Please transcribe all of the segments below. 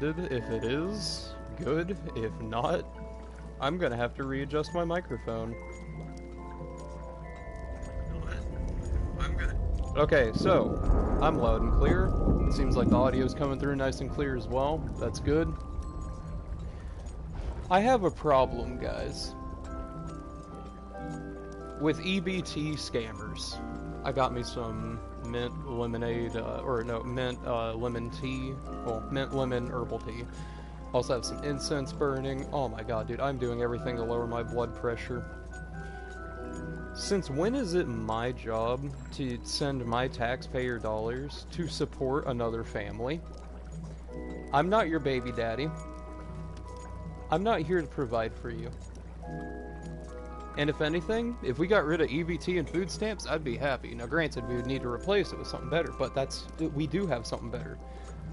If it is, good. If not, I'm gonna have to readjust my microphone. Okay, so, I'm loud and clear. It seems like the audio's coming through nice and clear as well. That's good. I have a problem, guys, with EBT scammers. I got me some mint lemonade, mint lemon tea. Well, mint lemon herbal tea. Also have some incense burning. Oh my god, dude, I'm doing everything to lower my blood pressure. Since when is it my job to send my taxpayer dollars to support another family? I'm not your baby daddy. I'm not here to provide for you. And if anything, if we got rid of EBT and food stamps, I'd be happy. Now granted, we would need to replace it with something better, but we do have something better.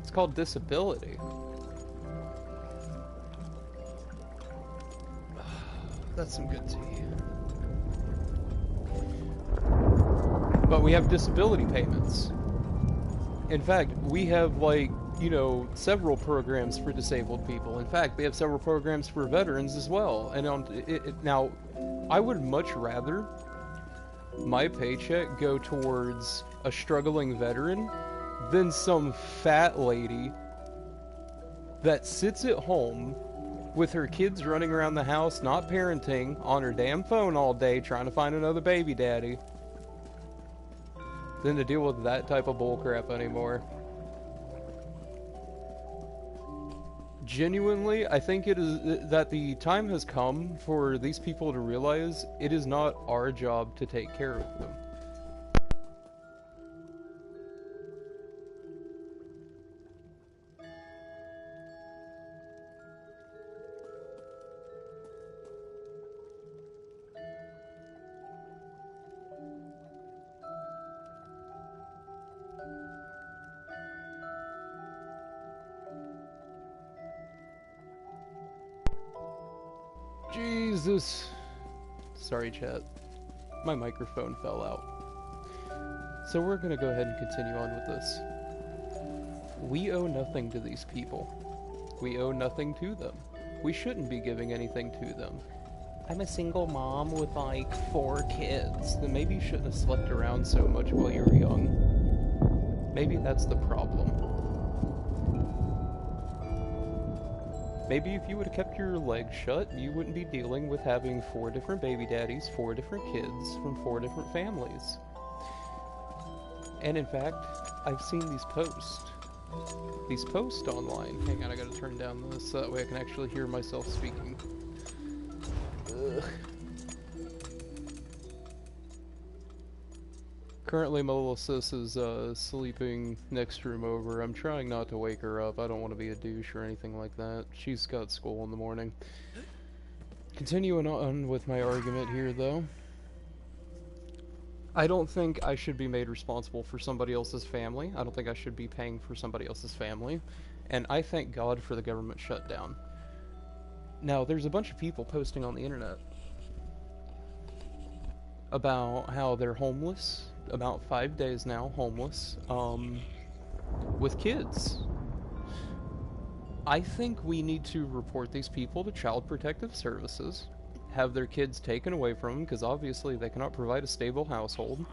It's called disability. That's some good tea. But we have disability payments. In fact, we have, like, you know, several programs for disabled people. In fact, we have several programs for veterans as well. And now, I would much rather my paycheck go towards a struggling veteran than some fat lady that sits at home with her kids running around the house, not parenting, on her damn phone all day trying to find another baby daddy, than to deal with that type of bullcrap anymore. Genuinely, I think it is that the time has come for these people to realize it is not our job to take care of them. Jesus. Sorry, chat. My microphone fell out. So we're gonna go ahead and continue on with this. We owe nothing to these people. We owe nothing to them. We shouldn't be giving anything to them. I'm a single mom with like 4 kids. Then maybe you shouldn't have slept around so much while you were young. Maybe that's the problem. Maybe if you would have kept your legs shut, you wouldn't be dealing with having 4 different baby daddies, 4 different kids from 4 different families. And in fact, I've seen these posts online. Hang on, I gotta turn down this so that way I can actually hear myself speaking. Ugh. Currently, my little sis is sleeping next room over. I'm trying not to wake her up. I don't want to be a douche or anything like that. She's got school in the morning. Continuing on with my argument here, though. I don't think I should be made responsible for somebody else's family. I don't think I should be paying for somebody else's family. And I thank God for the government shutdown. Now, there's a bunch of people posting on the internet about how they're homeless. About 5 days now, homeless, with kids. I think we need to report these people to Child Protective Services, have their kids taken away from them, because obviously they cannot provide a stable household,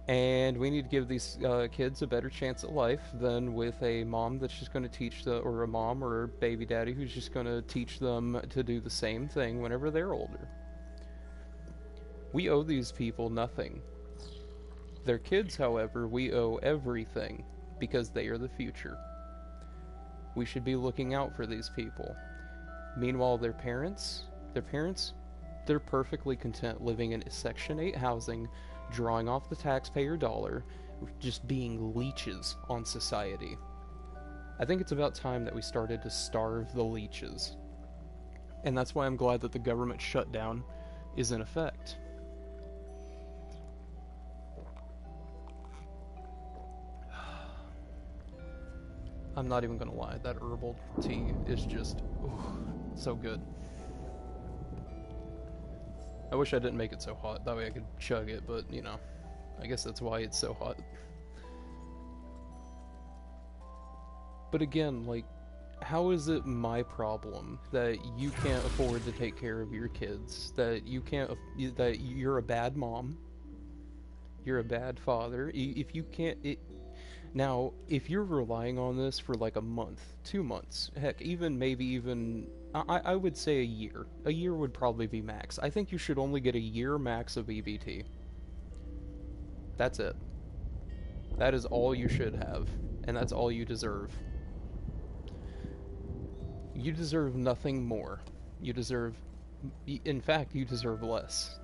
and we need to give these kids a better chance at life than with a mom that's just going to teach or a mom or a baby daddy who's just going to teach them to do the same thing whenever they're older. We owe these people nothing. Their kids, however, we owe everything, because they are the future. We should be looking out for these people. Meanwhile, their parents, they're perfectly content living in Section 8 housing, drawing off the taxpayer dollar, just being leeches on society. I think it's about time that we started to starve the leeches. And that's why I'm glad that the government shutdown is in effect. I'm not even gonna lie, that herbal tea is just, so good. I wish I didn't make it so hot, that way I could chug it, but, you know, I guess that's why it's so hot. But again, like, how is it my problem that you can't afford to take care of your kids, that you can't, that you're a bad mom, you're a bad father, if you can't, now, if you're relying on this for like a month, 2 months, heck, even maybe even, I would say a year. A year would probably be max. I think you should only get a year max of EBT. That's it. That is all you should have, and that's all you deserve. You deserve nothing more. You deserve, in fact, you deserve less.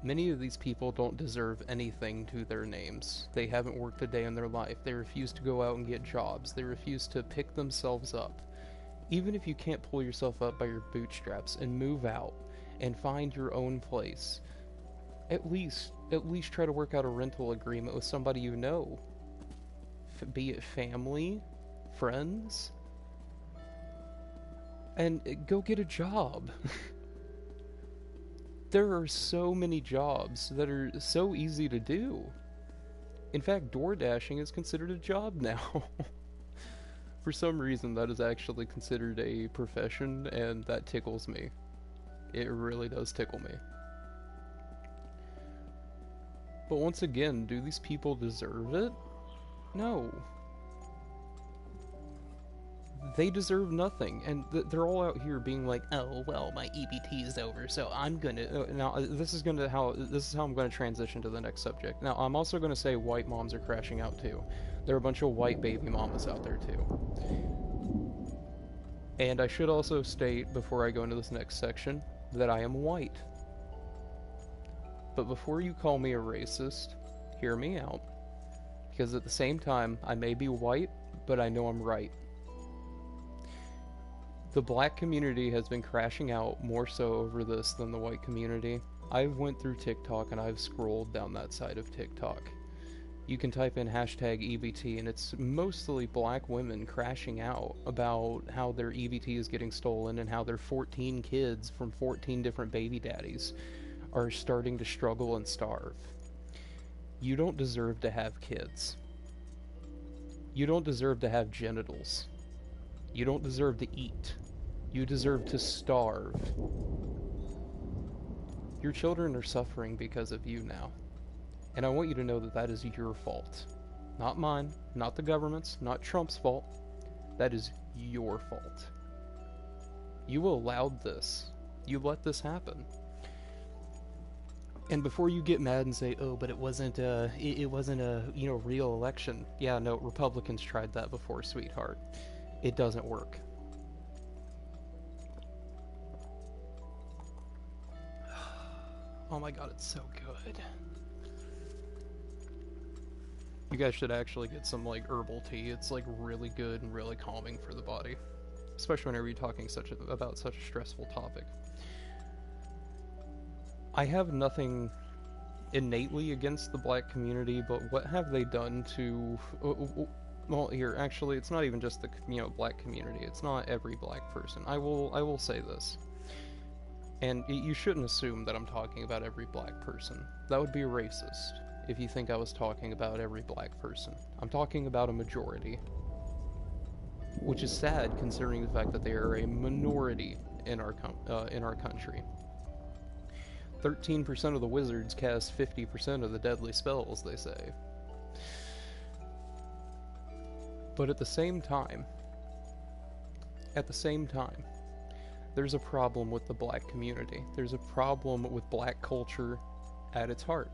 Many of these people don't deserve anything to their names. They haven't worked a day in their life. They refuse to go out and get jobs. They refuse to pick themselves up. Even if you can't pull yourself up by your bootstraps and move out and find your own place, at least try to work out a rental agreement with somebody you know. Be it family, friends, and go get a job. There are so many jobs that are so easy to do. In fact, door dashing is considered a job now. For some reason, that is actually considered a profession, and that tickles me. It really does tickle me. But once again, do these people deserve it? No. They deserve nothing, and they're all out here being like, "Oh well, my EBT is over, so I'm gonna." Now this is how I'm gonna transition to the next subject. Now I'm also gonna say white moms are crashing out too. There are a bunch of white baby mamas out there too. And I should also state before I go into this next section that I am white. But before you call me a racist, hear me out, because at the same time I may be white, but I know I'm right. The black community has been crashing out more so over this than the white community. I've went through TikTok and I've scrolled down that side of TikTok. You can type in hashtag EBT and it's mostly black women crashing out about how their EBT is getting stolen and how their 14 kids from 14 different baby daddies are starting to struggle and starve. You don't deserve to have kids. You don't deserve to have genitals. You don't deserve to eat. You deserve to starve. Your children are suffering because of you now. And I want you to know that that is your fault. Not mine, not the government's, not Trump's fault. That is your fault. You allowed this. You let this happen. And before you get mad and say, "Oh, but it wasn't a real election." Yeah, no, Republicans tried that before, sweetheart. It doesn't work. Oh my god, it's so good. You guys should actually get some like herbal tea. It's like really good and really calming for the body, especially whenever you're talking about such a stressful topic. I have nothing innately against the black community, but what have they done to well, here, actually, it's not even just the black community. It's not every black person. I will say this. And you shouldn't assume that I'm talking about every black person. That would be racist if you think I was talking about every black person. I'm talking about a majority. Which is sad considering the fact that they are a minority in our country. 13% of the wizards cast 50% of the deadly spells, they say. But at the same time, there's a problem with the black community. There's a problem with black culture at its heart.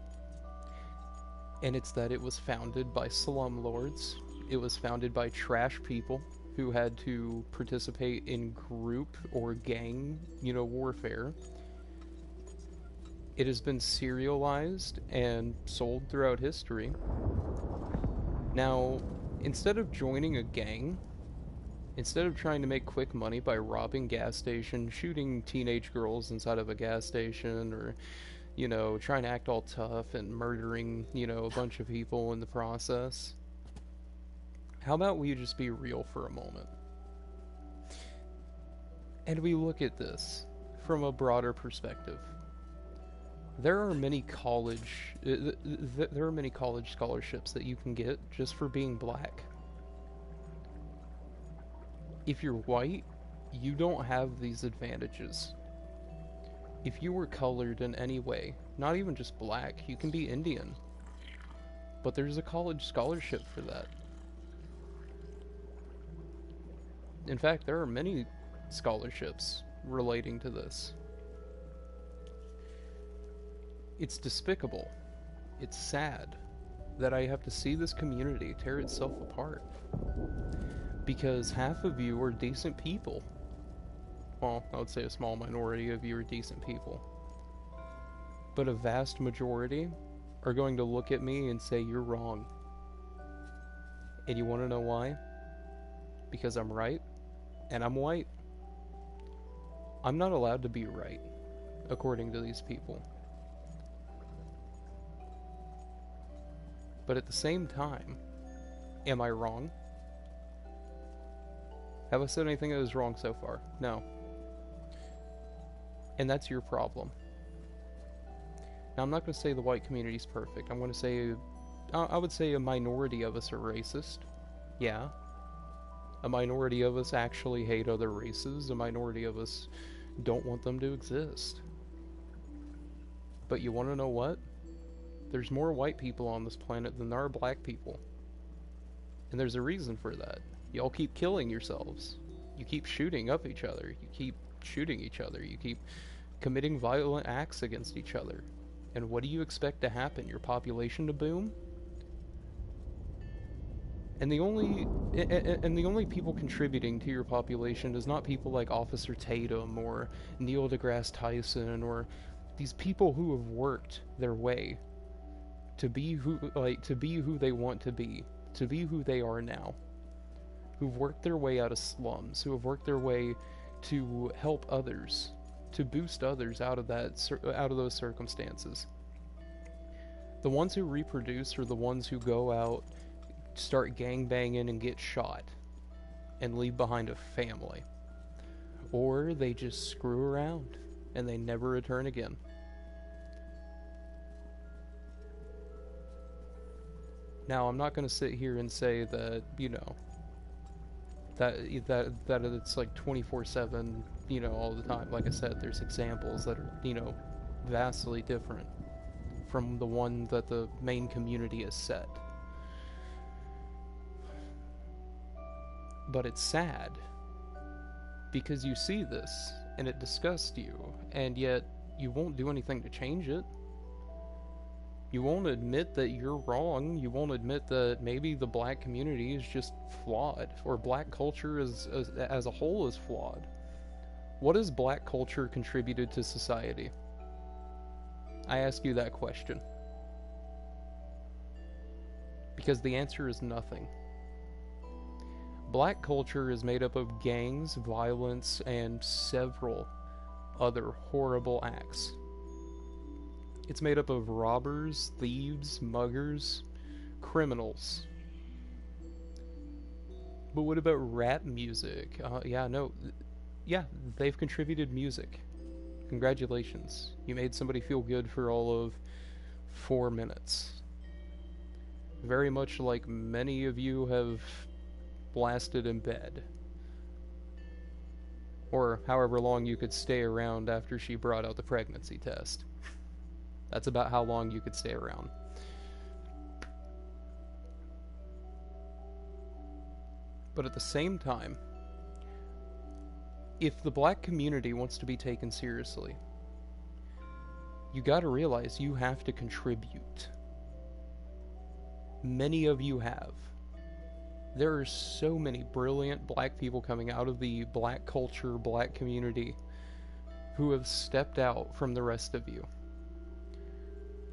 And it's that it was founded by slumlords. It was founded by trash people who had to participate in group or gang, warfare. It has been serialized and sold throughout history. Now, instead of joining a gang, instead of trying to make quick money by robbing gas stations, shooting teenage girls inside of a gas station, or, trying to act all tough and murdering, a bunch of people in the process, how about we just be real for a moment? And we look at this from a broader perspective. There are many college scholarships that you can get just for being black. If you're white, you don't have these advantages. If you were colored in any way, not even just black, you can be Indian. But there's a college scholarship for that. In fact, there are many scholarships relating to this. It's despicable. It's sad that I have to see this community tear itself apart. Because half of you are decent people. Well, I would say a small minority of you are decent people. But a vast majority are going to look at me and say you're wrong. And you want to know why? Because I'm right, and I'm white. I'm not allowed to be right, according to these people. But at the same time, am I wrong? Have I said anything that is wrong so far? No. And that's your problem. Now, I'm not going to say the white community is perfect. I'm going to say, I would say a minority of us are racist. Yeah. A minority of us actually hate other races. A minority of us don't want them to exist. But you want to know what? There's more white people on this planet than there are black people. And there's a reason for that. Y'all keep killing yourselves. You keep shooting up each other. You keep shooting each other. You keep committing violent acts against each other. And what do you expect to happen? Your population to boom? And the only people contributing to your population is not people like Officer Tatum or Neil deGrasse Tyson or these people who have worked their way to be who they want to be who they are now, who've worked their way out of slums, who have worked their way to help others, to boost others out of those circumstances. The ones who reproduce are the ones who go out, start gangbanging and get shot and leave behind a family, or they just screw around and they never return again. Now, I'm not going to sit here and say that, you know, that it's like 24/7, you know, all the time. Like I said, there's examples that are, you know, vastly different from the one that the main community has set. But it's sad because you see this and it disgusts you, and yet you won't do anything to change it. You won't admit that you're wrong. You won't admit that maybe the black community is just flawed, or black culture as a whole is flawed. What has black culture contributed to society? I ask you that question. Because the answer is nothing. Black culture is made up of gangs, violence, and several other horrible acts. It's made up of robbers, thieves, muggers, criminals. But what about rap music? Yeah, they've contributed music. Congratulations. You made somebody feel good for all of 4 minutes. Very much like many of you have blasted in bed. Or however long you could stay around after she brought out the pregnancy test. That's about how long you could stay around. But at the same time, if the black community wants to be taken seriously, you gotta realize you have to contribute. Many of you have. There are so many brilliant black people coming out of the black culture, black community, who have stepped out from the rest of you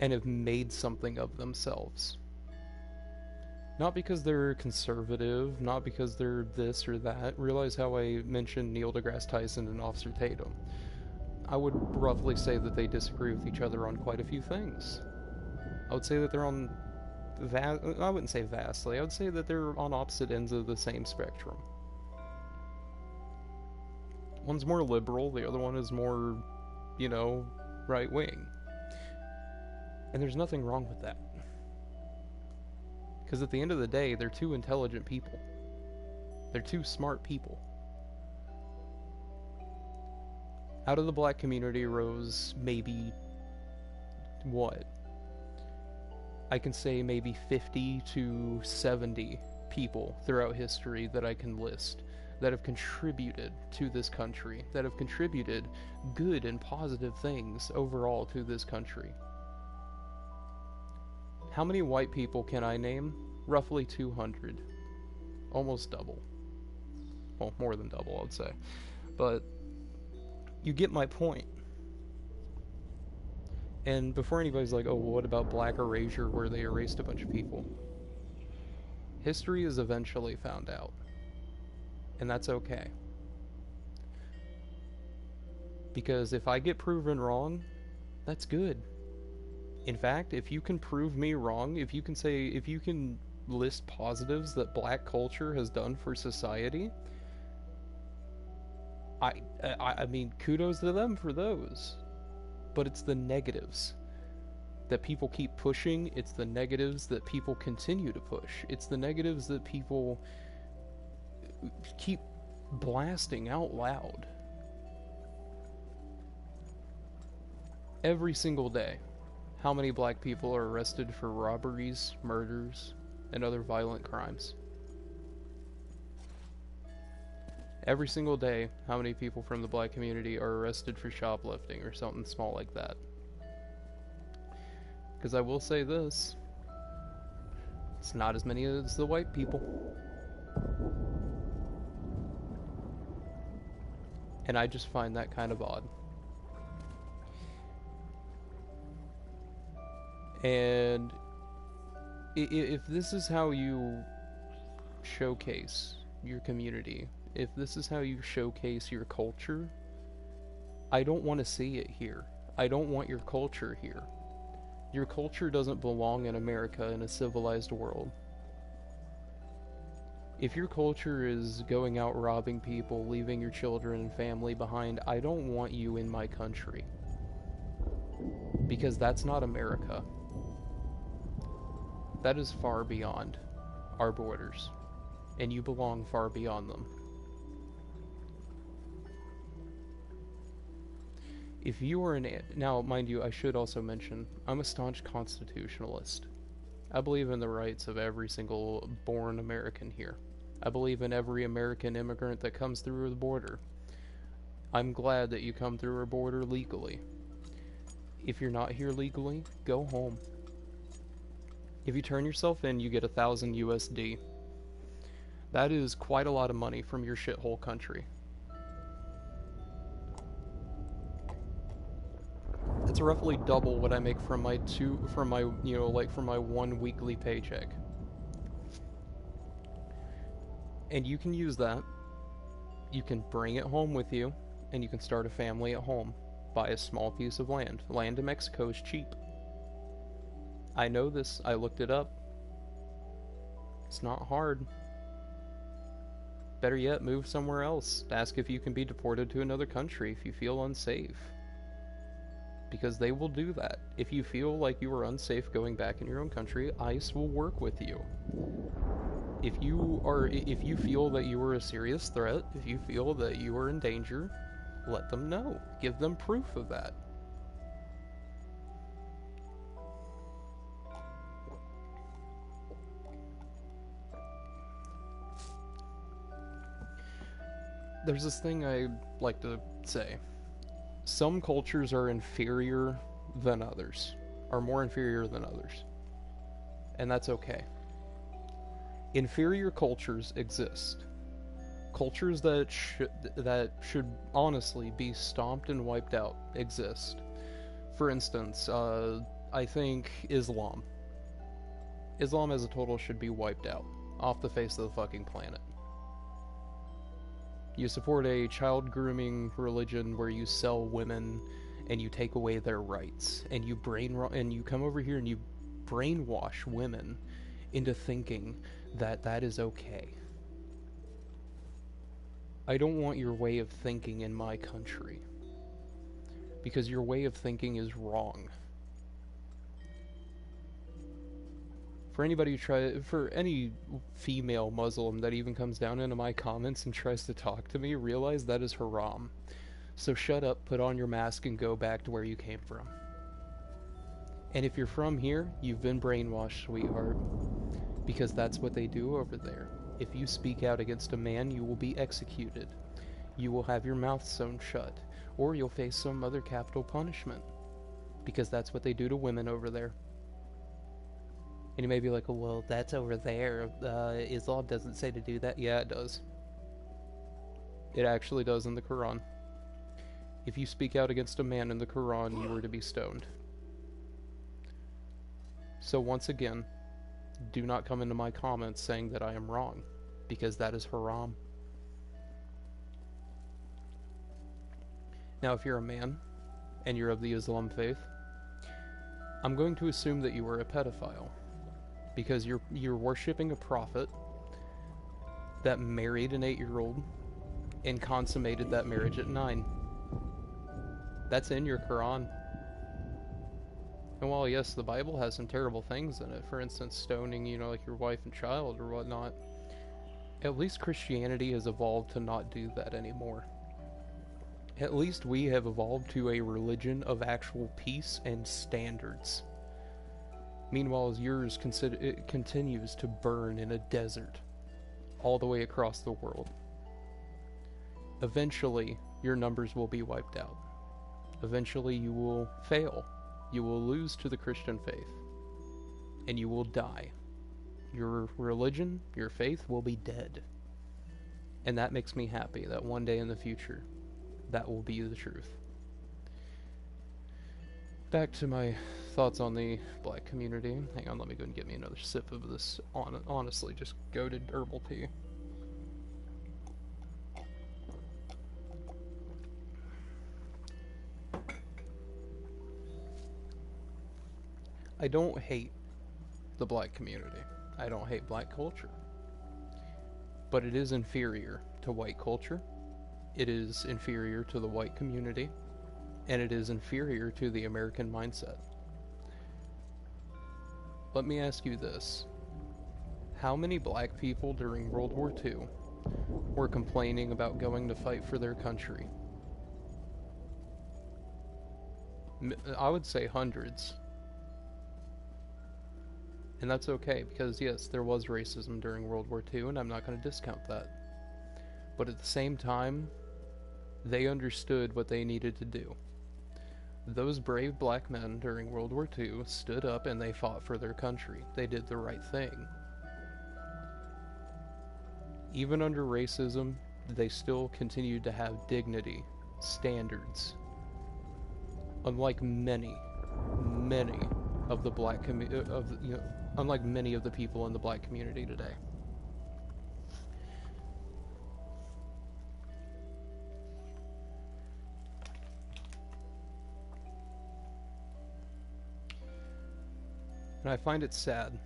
and have made something of themselves. Not because they're conservative, not because they're this or that. Realize how I mentioned Neil deGrasse Tyson and Officer Tatum. I would roughly say that they disagree with each other on quite a few things. I would say that they're on I wouldn't say vastly. I would say that they're on opposite ends of the same spectrum. One's more liberal, the other one is more, you know, right-wing. And there's nothing wrong with that. Because at the end of the day, they're two intelligent people. They're two smart people. Out of the black community rose maybe, what? I can say maybe 50 to 70 people throughout history that I can list that have contributed to this country, that have contributed good and positive things overall to this country. How many white people can I name? Roughly 200. Almost double. Well, more than double, I'd say. But you get my point. And before anybody's like, oh, well, what about Black Erasure where they erased a bunch of people? History is eventually found out. And that's okay. Because if I get proven wrong, that's good. In fact, if you can prove me wrong, if you can list positives that black culture has done for society, I mean, kudos to them for those. But it's the negatives that people keep pushing. It's the negatives that people continue to push. It's the negatives that people keep blasting out loud. Every single day, how many black people are arrested for robberies, murders, and other violent crimes? Every single day, how many people from the black community are arrested for shoplifting or something small like that? Because I will say this, it's not as many as the white people. And I just find that kind of odd. And if this is how you showcase your community, if this is how you showcase your culture, I don't want to see it here. I don't want your culture here. Your culture doesn't belong in America, in a civilized world. If your culture is going out robbing people, leaving your children and family behind, I don't want you in my country. Because that's not America. That is far beyond our borders. And you belong far beyond them. If you are now, mind you, I should also mention, I'm a staunch constitutionalist. I believe in the rights of every single born American here. I believe in every American immigrant that comes through the border. I'm glad that you come through our border legally. If you're not here legally, go home. If you turn yourself in, you get 1,000 USD. That is quite a lot of money from your shithole country. It's roughly double what I make from my one weekly paycheck. And you can use that. You can bring it home with you, and you can start a family at home. Buy a small piece of land. Land in Mexico is cheap. I know this. I looked it up. It's not hard. Better yet, move somewhere else. Ask if you can be deported to another country if you feel unsafe. Because they will do that. If you feel like you are unsafe going back in your own country, ICE will work with you. If you feel that you are a serious threat, if you feel that you are in danger, let them know. Give them proof of that. There's this thing I like to say. Some cultures are inferior than others, are more inferior than others. And that's okay. Inferior cultures exist. Cultures that should honestly be stomped and wiped out exist. For instance, I think Islam. Islam as a total should be wiped out off the face of the fucking planet. You support a child grooming religion where you sell women and you take away their rights, and you come over here and you brainwash women into thinking that that is okay. I don't want your way of thinking in my country, because your way of thinking is wrong. For any female Muslim that even comes down into my comments and tries to talk to me, realize that is haram. So shut up, put on your mask, and go back to where you came from. And if you're from here, you've been brainwashed, sweetheart. Because that's what they do over there. If you speak out against a man, you will be executed. You will have your mouth sewn shut. Or you'll face some other capital punishment. Because that's what they do to women over there. And you may be like, oh, well, that's over there. Islam doesn't say to do that. Yeah, it does. It actually does in the Quran. If you speak out against a man in the Quran, you are to be stoned. So once again, do not come into my comments saying that I am wrong, because that is haram. Now, if you're a man, and you're of the Islam faith, I'm going to assume that you are a pedophile, because you're worshipping a prophet that married an 8-year-old and consummated that marriage at 9. That's in your Quran. And while, yes, the Bible has some terrible things in it, for instance, stoning, like your wife and child or whatnot, at least Christianity has evolved to not do that anymore. At least we have evolved to a religion of actual peace and standards. Meanwhile, yours continues to burn in a desert all the way across the world. Eventually, your numbers will be wiped out. Eventually, you will fail. You will lose to the Christian faith. And you will die. Your religion, your faith will be dead. And that makes me happy that one day in the future, that will be the truth. Back to my thoughts on the black community. Hang on, let me go and get me another sip of this, honestly, just goated herbal tea. I don't hate the black community. I don't hate black culture. But it is inferior to white culture. It is inferior to the white community. And it is inferior to the American mindset. Let me ask you this. How many black people during World War II were complaining about going to fight for their country? I would say hundreds. And that's okay, because yes, there was racism during World War II, and I'm not going to discount that. But at the same time, they understood what they needed to do. Those brave black men during World War II stood up and they fought for their country. They did the right thing. Even under racism, they still continued to have dignity, standards. Unlike many of the black unlike many of the people in the black community today. And I find it sad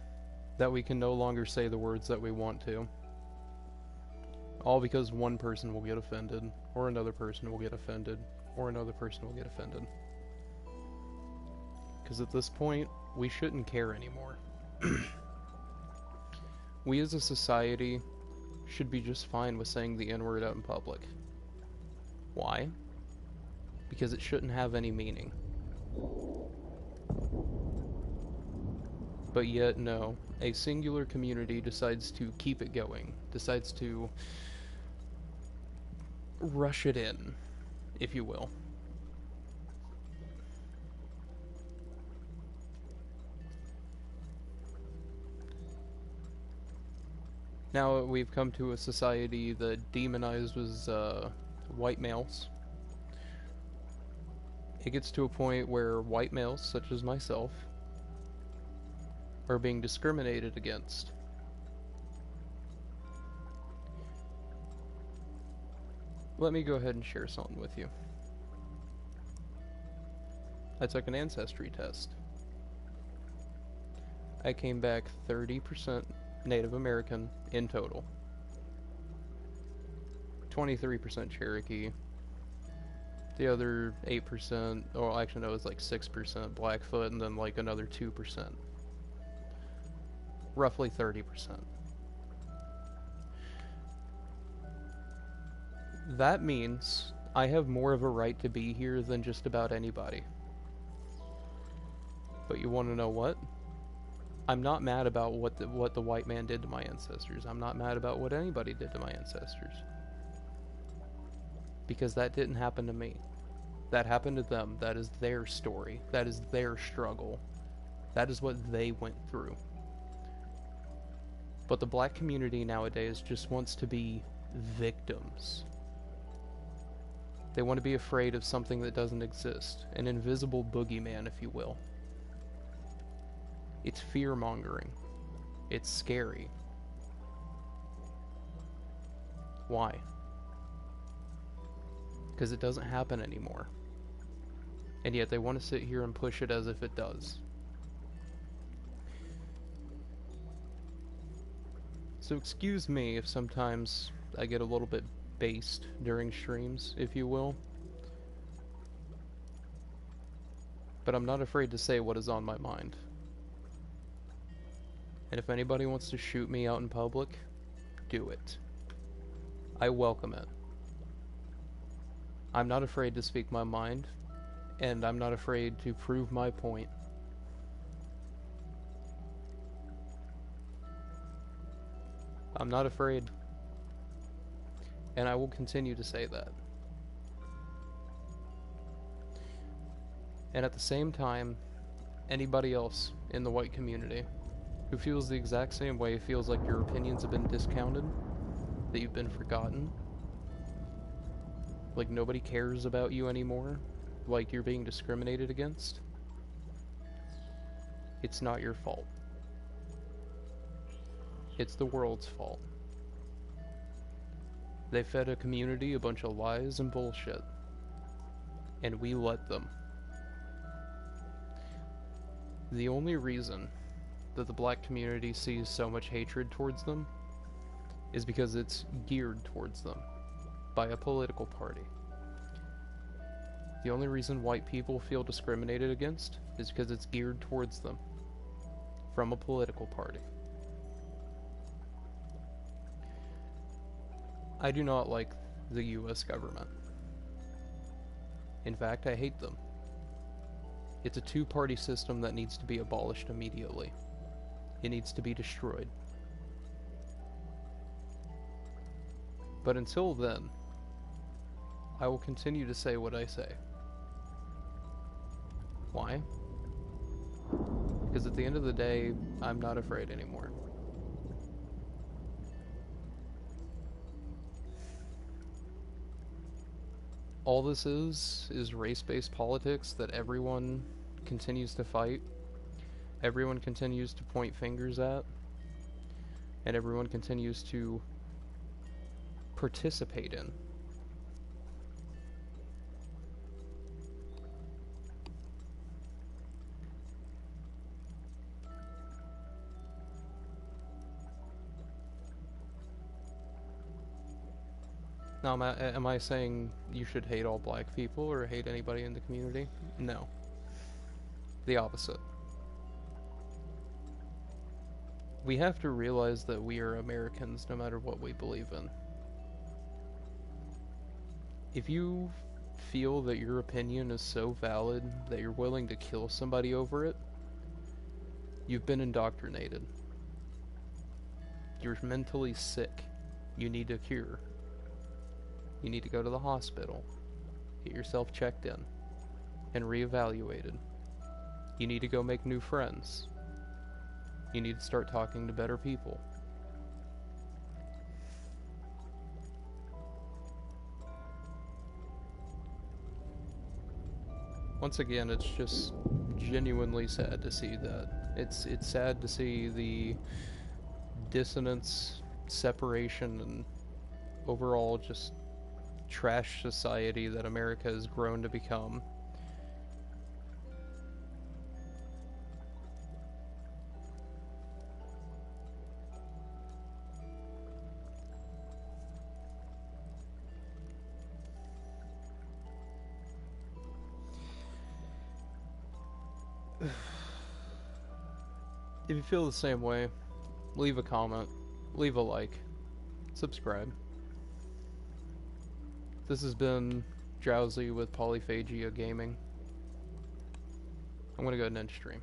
that we can no longer say the words that we want to. All because one person will get offended, or another person will get offended, or another person will get offended. Because at this point, we shouldn't care anymore. We as a society should be just fine with saying the N-word out in public. Why? Because it shouldn't have any meaning. But yet, no. A singular community decides to keep it going. Decides to rush it in, if you will. Now we've come to a society that demonizes white males. It gets to a point where white males, such as myself, are being discriminated against. Let me go ahead and share something with you. I took an ancestry test. I came back 30% Native American in total. 23% Cherokee. The other 8%, or actually no, it was like 6% Blackfoot, and then like another 2%. Roughly 30%. That means I have more of a right to be here than just about anybody. But you want to know what? I'm not mad about what the white man did to my ancestors. I'm not mad about what anybody did to my ancestors. Because that didn't happen to me. That happened to them. That is their story. That is their struggle. That is what they went through. But the black community nowadays just wants to be victims. They want to be afraid of something that doesn't exist. An invisible boogeyman, if you will. It's fear-mongering. It's scary. Why? Because it doesn't happen anymore. And yet they want to sit here and push it as if it does. So excuse me if sometimes I get a little bit based during streams, if you will. But I'm not afraid to say what is on my mind. And if anybody wants to shoot me out in public, do it. I welcome it. I'm not afraid to speak my mind, and I'm not afraid to prove my point. I'm not afraid. And I will continue to say that. And at the same time, anybody else in the white community who feels the exact same way, feels like your opinions have been discounted, that you've been forgotten, like nobody cares about you anymore, like you're being discriminated against, it's not your fault. It's the world's fault. They fed a community a bunch of lies and bullshit, and we let them. The only reason that the black community sees so much hatred towards them is because it's geared towards them by a political party. The only reason white people feel discriminated against is because it's geared towards them from a political party. I do not like the US government. In fact, I hate them. It's a two-party system that needs to be abolished immediately. It needs to be destroyed. But until then, I will continue to say what I say. Why? Because at the end of the day, I'm not afraid anymore. All this is race-based politics that everyone continues to fight, everyone continues to point fingers at, and everyone continues to participate in. Now, am I saying you should hate all black people or hate anybody in the community? No. The opposite. We have to realize that we are Americans no matter what we believe in. If you feel that your opinion is so valid that you're willing to kill somebody over it, you've been indoctrinated. You're mentally sick. You need a cure. You need to go to the hospital, get yourself checked in, and reevaluated. You need to go make new friends. You need to start talking to better people. Once again, it's just genuinely sad to see that. It's sad to see the dissonance, separation, and overall just trash society that America has grown to become. If you feel the same way, leave a comment, leave a like, subscribe. This has been Drowsy with Polyphagia Gaming. I'm gonna go ahead and end stream.